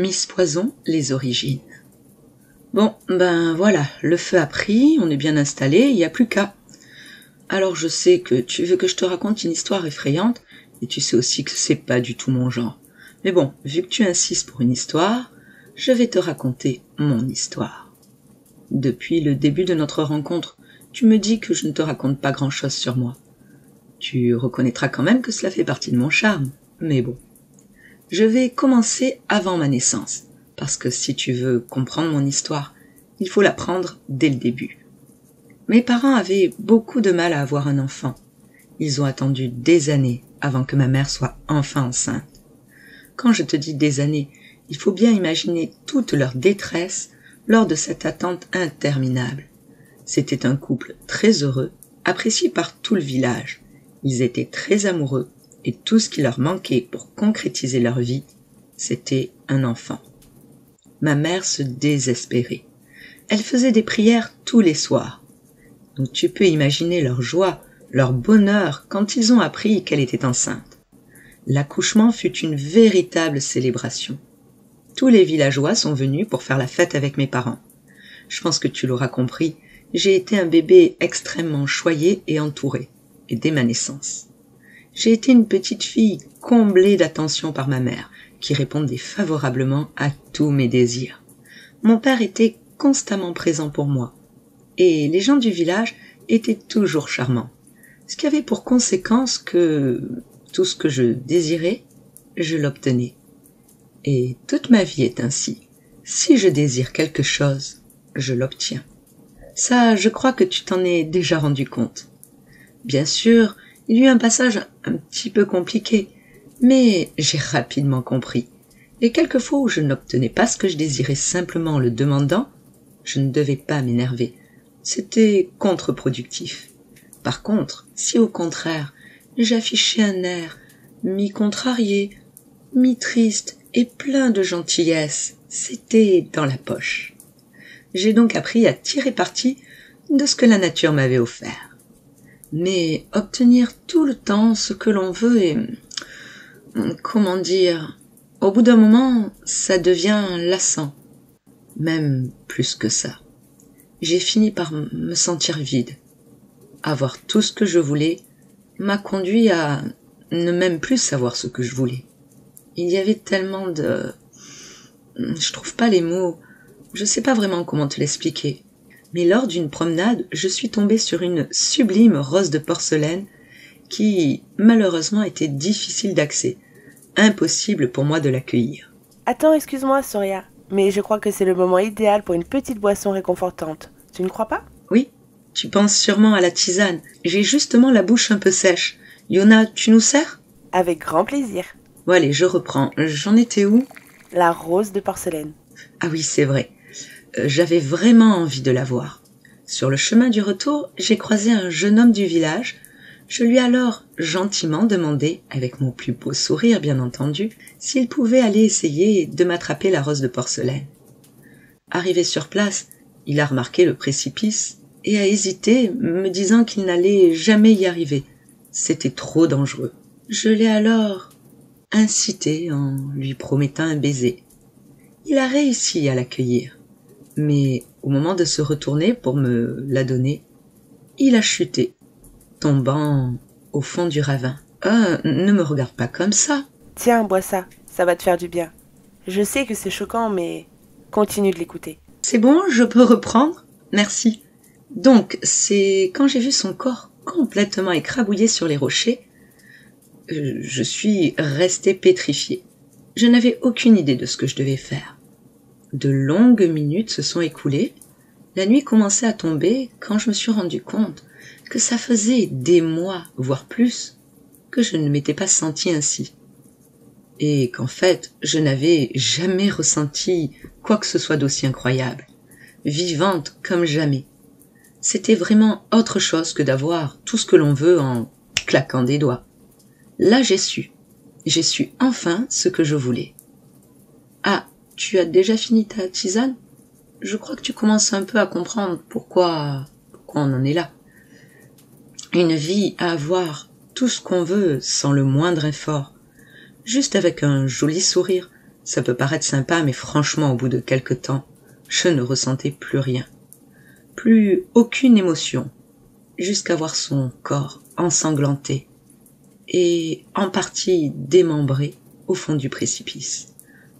Miss Poison, les origines. Bon, ben voilà, le feu a pris, on est bien installé, il n'y a plus qu'à. Alors je sais que tu veux que je te raconte une histoire effrayante, et tu sais aussi que c'est pas du tout mon genre. Mais bon, vu que tu insistes pour une histoire, je vais te raconter mon histoire. Depuis le début de notre rencontre, tu me dis que je ne te raconte pas grand-chose sur moi. Tu reconnaîtras quand même que cela fait partie de mon charme, mais bon. Je vais commencer avant ma naissance, parce que si tu veux comprendre mon histoire, il faut l'apprendre dès le début. Mes parents avaient beaucoup de mal à avoir un enfant. Ils ont attendu des années avant que ma mère soit enfin enceinte. Quand je te dis des années, il faut bien imaginer toute leur détresse lors de cette attente interminable. C'était un couple très heureux, apprécié par tout le village. Ils étaient très amoureux et tout ce qui leur manquait pour concrétiser leur vie, c'était un enfant. Ma mère se désespérait. Elle faisait des prières tous les soirs. Donc tu peux imaginer leur joie, leur bonheur quand ils ont appris qu'elle était enceinte. L'accouchement fut une véritable célébration. Tous les villageois sont venus pour faire la fête avec mes parents. Je pense que tu l'auras compris, j'ai été un bébé extrêmement choyé et entouré, et dès ma naissance. J'ai été une petite fille comblée d'attention par ma mère, qui répondait favorablement à tous mes désirs. Mon père était constamment présent pour moi, et les gens du village étaient toujours charmants, ce qui avait pour conséquence que tout ce que je désirais, je l'obtenais. Et toute ma vie est ainsi. Si je désire quelque chose, je l'obtiens. Ça, je crois que tu t'en es déjà rendu compte. Bien sûr, il y eut un passage un petit peu compliqué, mais j'ai rapidement compris. Et quelquefois où je n'obtenais pas ce que je désirais simplement en le demandant, je ne devais pas m'énerver. C'était contre-productif. Par contre, si au contraire, j'affichais un air mi-contrarié, mi-triste et plein de gentillesse, c'était dans la poche. J'ai donc appris à tirer parti de ce que la nature m'avait offert. Mais obtenir tout le temps ce que l'on veut et... comment dire... Au bout d'un moment, ça devient lassant. Même plus que ça. J'ai fini par me sentir vide. Avoir tout ce que je voulais m'a conduit à ne même plus savoir ce que je voulais. Il y avait tellement de... Je trouve pas les mots. Je sais pas vraiment comment te l'expliquer. Mais lors d'une promenade, je suis tombée sur une sublime rose de porcelaine qui, malheureusement, était difficile d'accès. Impossible pour moi de l'accueillir. Attends, excuse-moi, Soria, mais je crois que c'est le moment idéal pour une petite boisson réconfortante. Tu ne crois pas? Oui, tu penses sûrement à la tisane. J'ai justement la bouche un peu sèche. Yona, tu nous sers? Avec grand plaisir. Bon allez, je reprends. J'en étais où? La rose de porcelaine. Ah oui, c'est vrai. J'avais vraiment envie de la voir. Sur le chemin du retour, j'ai croisé un jeune homme du village. Je lui ai alors gentiment demandé, avec mon plus beau sourire bien entendu, s'il pouvait aller essayer de m'attraper la rose de porcelaine. Arrivé sur place, il a remarqué le précipice et a hésité, me disant qu'il n'allait jamais y arriver. C'était trop dangereux. Je l'ai alors incité en lui promettant un baiser. Il a réussi à l'accueillir, mais au moment de se retourner pour me la donner, il a chuté, tombant au fond du ravin. « Ah, ne me regarde pas comme ça !» Tiens, bois ça, ça va te faire du bien. Je sais que c'est choquant, mais continue de l'écouter. C'est bon, je peux reprendre? Merci. Donc, c'est quand j'ai vu son corps complètement écrabouillé sur les rochers, je suis restée pétrifiée. Je n'avais aucune idée de ce que je devais faire. De longues minutes se sont écoulées. La nuit commençait à tomber quand je me suis rendu compte que ça faisait des mois, voire plus, que je ne m'étais pas sentie ainsi. Et qu'en fait, je n'avais jamais ressenti quoi que ce soit d'aussi incroyable. Vivante comme jamais. C'était vraiment autre chose que d'avoir tout ce que l'on veut en claquant des doigts. Là, j'ai su. J'ai su enfin ce que je voulais. Ah, tu as déjà fini ta tisane? Je crois que tu commences un peu à comprendre pourquoi on en est là. Une vie à avoir tout ce qu'on veut sans le moindre effort, juste avec un joli sourire, Ça peut paraître sympa, mais franchement, au bout de quelque temps, je ne ressentais plus rien. Plus aucune émotion, jusqu'à voir son corps ensanglanté et en partie démembré au fond du précipice.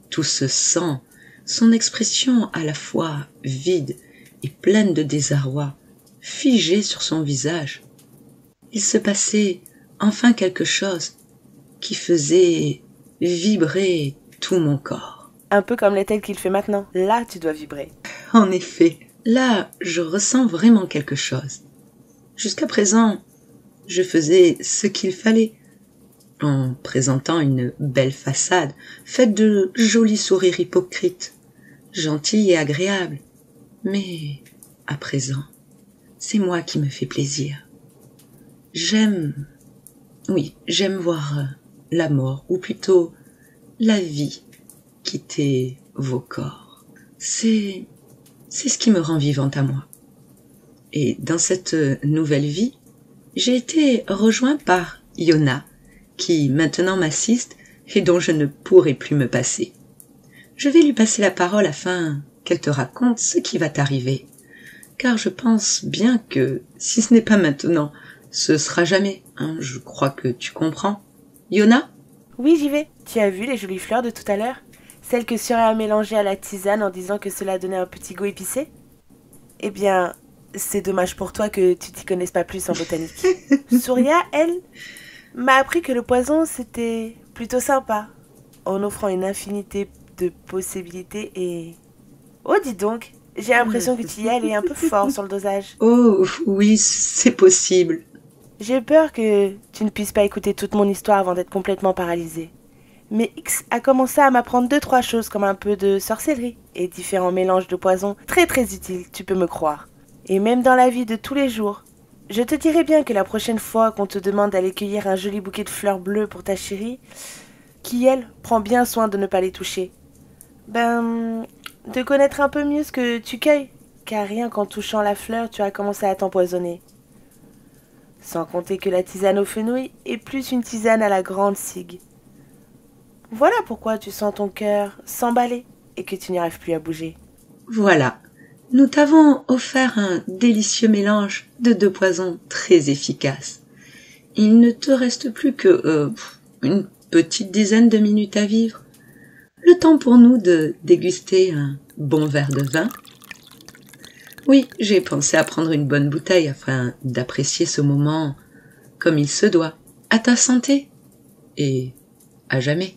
Tout ce sang, son expression à la fois vide et pleine de désarroi, figée sur son visage. Il se passait enfin quelque chose qui faisait vibrer tout mon corps. Un peu comme tel qu'il fait maintenant. Là, tu dois vibrer. En effet, là, je ressens vraiment quelque chose. Jusqu'à présent, je faisais ce qu'il fallait, en présentant une belle façade, faite de jolis sourires hypocrites, gentils et agréables. Mais, à présent, c'est moi qui me fais plaisir. J'aime voir la mort, ou plutôt la vie, quitter vos corps. C'est ce qui me rend vivante à moi. Et dans cette nouvelle vie, j'ai été rejoint par Yona, qui maintenant m'assiste et dont je ne pourrai plus me passer. Je vais lui passer la parole afin qu'elle te raconte ce qui va t'arriver, car je pense bien que, si ce n'est pas maintenant, ce sera jamais, hein, je crois que tu comprends. Yona ? Oui, j'y vais. Tu as vu les jolies fleurs de tout à l'heure? Celles que Surya a mélangées à la tisane en disant que cela donnait un petit goût épicé? Eh bien, c'est dommage pour toi que tu t'y connaisses pas plus en botanique. Surya, elle, m'a appris que le poison, c'était plutôt sympa, en offrant une infinité de possibilités et... Oh, dis donc, j'ai l'impression que tu y allais un peu fort sur le dosage. Oh, oui, c'est possible. J'ai peur que tu ne puisses pas écouter toute mon histoire avant d'être complètement paralysée. Mais X a commencé à m'apprendre 2-3 choses comme un peu de sorcellerie et différents mélanges de poisons très très utiles, tu peux me croire. Et même dans la vie de tous les jours. Je te dirais bien que la prochaine fois qu'on te demande d'aller cueillir un joli bouquet de fleurs bleues pour ta chérie, qui elle prend bien soin de ne pas les toucher, de connaître un peu mieux ce que tu cueilles, car rien qu'en touchant la fleur, tu as commencé à t'empoisonner. Sans compter que la tisane au fenouil est plus une tisane à la grande cygue. Voilà pourquoi tu sens ton cœur s'emballer et que tu n'y arrives plus à bouger. Voilà, nous t'avons offert un délicieux mélange de 2 poisons très efficaces. Il ne te reste plus que une petite dizaine de minutes à vivre. Le temps pour nous de déguster un bon verre de vin. Oui, j'ai pensé à prendre une bonne bouteille afin d'apprécier ce moment comme il se doit. À ta santé et à jamais.